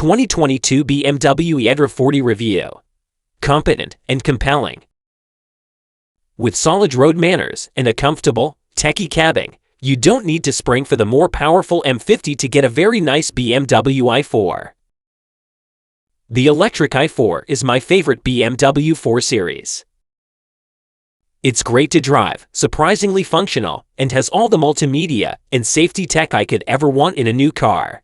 2022 BMW eDrive40 review. Competent and compelling. With solid road manners and a comfortable, techy cabin, you don't need to spring for the more powerful M50 to get a very nice BMW i4. The electric i4 is my favorite BMW 4 Series. It's great to drive, surprisingly functional, and has all the multimedia and safety tech I could ever want in a new car.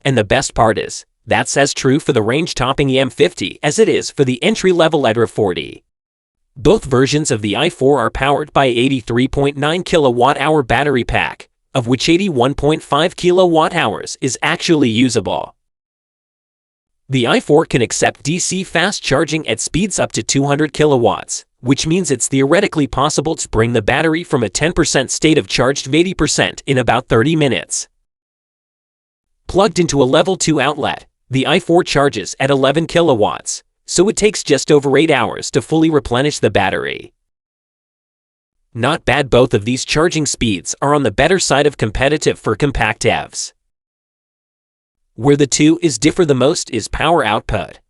And the best part is, that's as true for the range-topping M50 as it is for the entry-level eDrive40. Both versions of the i4 are powered by an 83.9 kWh battery pack, of which 81.5 kWh is actually usable. The i4 can accept DC fast charging at speeds up to 200 kilowatts, which means it's theoretically possible to bring the battery from a 10% state of charge to 80% in about 30 minutes. Plugged into a level 2 outlet, the i4 charges at 11 kilowatts, so it takes just over 8 hours to fully replenish the battery. Not bad. Both of these charging speeds are on the better side of competitive for compact EVs. Where the two differ the most is power output.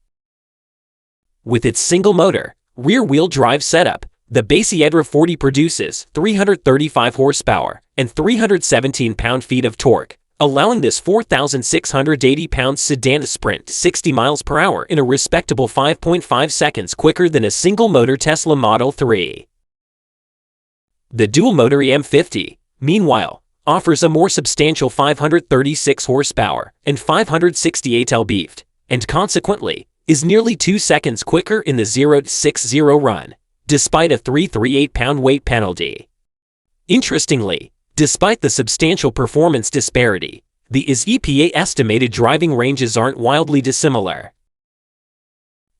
With its single motor, rear-wheel drive setup, the base eDrive40 produces 335 horsepower and 317 pound-feet of torque, allowing this 4,680-pound sedan to sprint 60 miles per hour in a respectable 5.5 seconds quicker than a single-motor Tesla Model 3. The dual-motor M50, meanwhile, offers a more substantial 536 horsepower and 568 lb-ft, and consequently, is nearly 2 seconds quicker in the 0-60 run, despite a 338-pound weight penalty. Interestingly, despite the substantial performance disparity, the EPA estimated driving ranges aren't wildly dissimilar.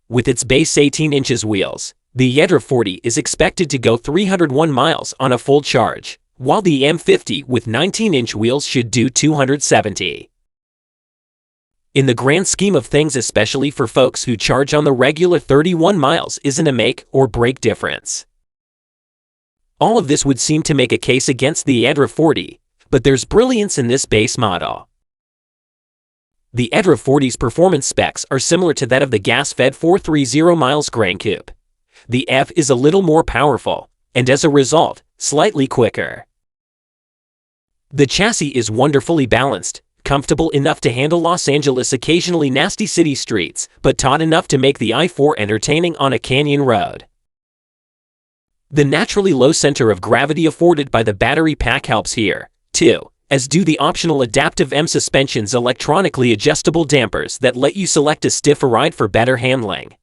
With its base 18 inches wheels, the eDrive40 is expected to go 301 miles on a full charge, while the M50 with 19-inch wheels should do 270. In the grand scheme of things, especially for folks who charge on the regular, 31 miles isn't a make or break difference. All of this would seem to make a case against the eDrive40, but there's brilliance in this base model. The eDrive40's performance specs are similar to that of the gas-fed 430 miles Gran Coupe. The F is a little more powerful, and as a result, slightly quicker. The chassis is wonderfully balanced, comfortable enough to handle Los Angeles' occasionally nasty city streets, but taut enough to make the i4 entertaining on a canyon road. The naturally low center of gravity afforded by the battery pack helps here, too, as do the optional adaptive M suspension's electronically adjustable dampers that let you select a stiffer ride for better handling.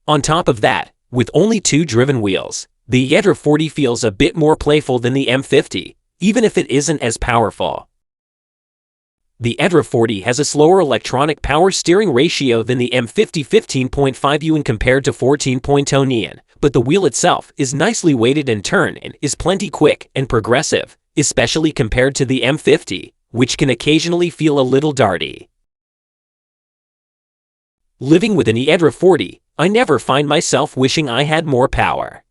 On top of that, with only 2 driven wheels, the eDrive40 feels a bit more playful than the M50, even if it isn't as powerful. The eDrive40 has a slower electronic power steering ratio than the M50, 15.5 UN compared to 14.0 NIAN, but the wheel itself is nicely weighted and turn and is plenty quick and progressive, especially compared to the M50, which can occasionally feel a little darty. Living with an eDrive40, I never find myself wishing I had more power.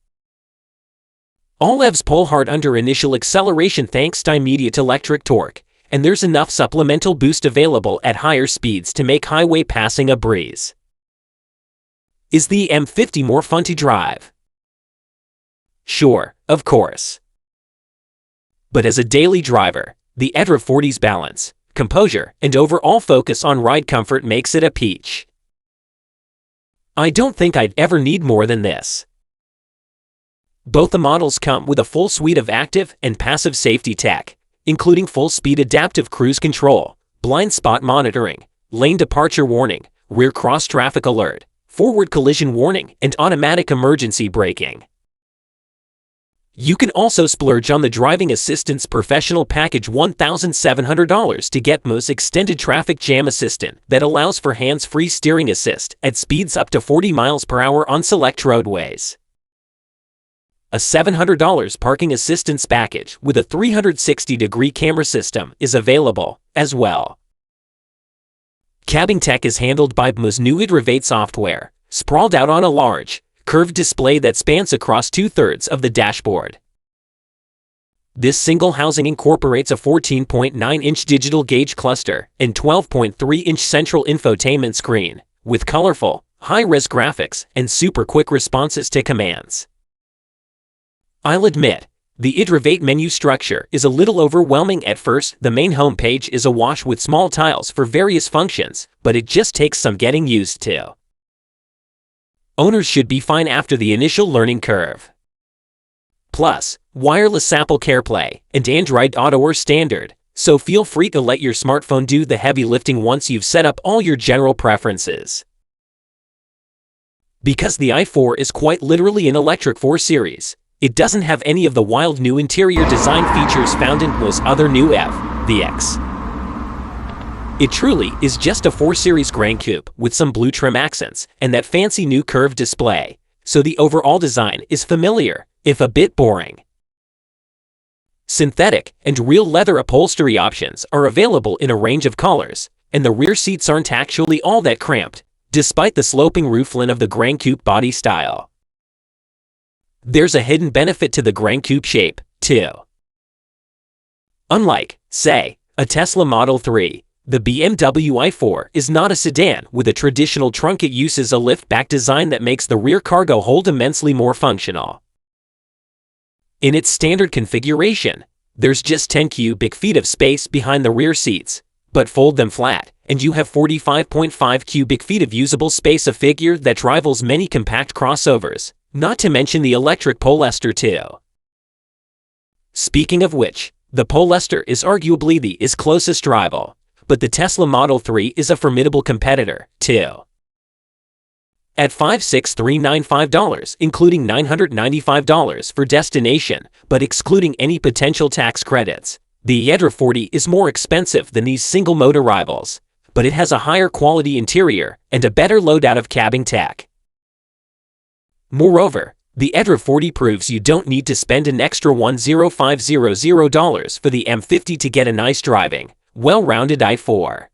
All EVs pull hard under initial acceleration thanks to immediate electric torque, and there's enough supplemental boost available at higher speeds to make highway passing a breeze. Is the M50 more fun to drive? Sure, of course. But as a daily driver, the eDrive40's balance, composure, and overall focus on ride comfort makes it a peach. I don't think I'd ever need more than this. Both the models come with a full suite of active and passive safety tech, including full-speed adaptive cruise control, blind spot monitoring, lane departure warning, rear cross-traffic alert, forward collision warning, and automatic emergency braking. You can also splurge on the Driving Assistance Professional Package $1,700 to get MO's Extended Traffic Jam Assistant that allows for hands-free steering assist at speeds up to 40 miles per hour on select roadways. A $700 parking assistance package with a 360-degree camera system is available as well. Cabin tech is handled by MO's new eDrive40 software, sprawled out on a large, curved display that spans across 2/3 of the dashboard. This single housing incorporates a 14.9-inch digital gauge cluster and 12.3-inch central infotainment screen, with colorful, high-res graphics and super quick responses to commands. I'll admit, the eDrive40 menu structure is a little overwhelming at first. The main homepage is awash with small tiles for various functions, but it just takes some getting used to. Owners should be fine after the initial learning curve. Plus, wireless Apple CarPlay and Android Auto are standard, so feel free to let your smartphone do the heavy lifting once you've set up all your general preferences. Because the i4 is quite literally an electric 4 Series, it doesn't have any of the wild new interior design features found in most other new the X. It truly is just a 4 Series Grand Coupe with some blue trim accents and that fancy new curved display, so the overall design is familiar, if a bit boring. Synthetic and real leather upholstery options are available in a range of colors, and the rear seats aren't actually all that cramped, despite the sloping roofline of the Grand Coupe body style. There's a hidden benefit to the Grand Coupe shape, too. Unlike, say, a Tesla Model 3, the BMW i4 is not a sedan with a traditional trunk. It uses a lift-back design that makes the rear cargo hold immensely more functional. In its standard configuration, there's just 10 cubic feet of space behind the rear seats, but fold them flat, and you have 45.5 cubic feet of usable space, a figure that rivals many compact crossovers, not to mention the electric Polestar 2. Speaking of which, the Polestar is arguably the closest rival, but the Tesla Model 3 is a formidable competitor, too. At $56,395, including $995 for destination, but excluding any potential tax credits, the eDrive40 is more expensive than these single-motor rivals, but it has a higher quality interior and a better loadout of cabin tech. Moreover, the eDrive40 proves you don't need to spend an extra $10500 for the M50 to get a nice driving, well-rounded i4.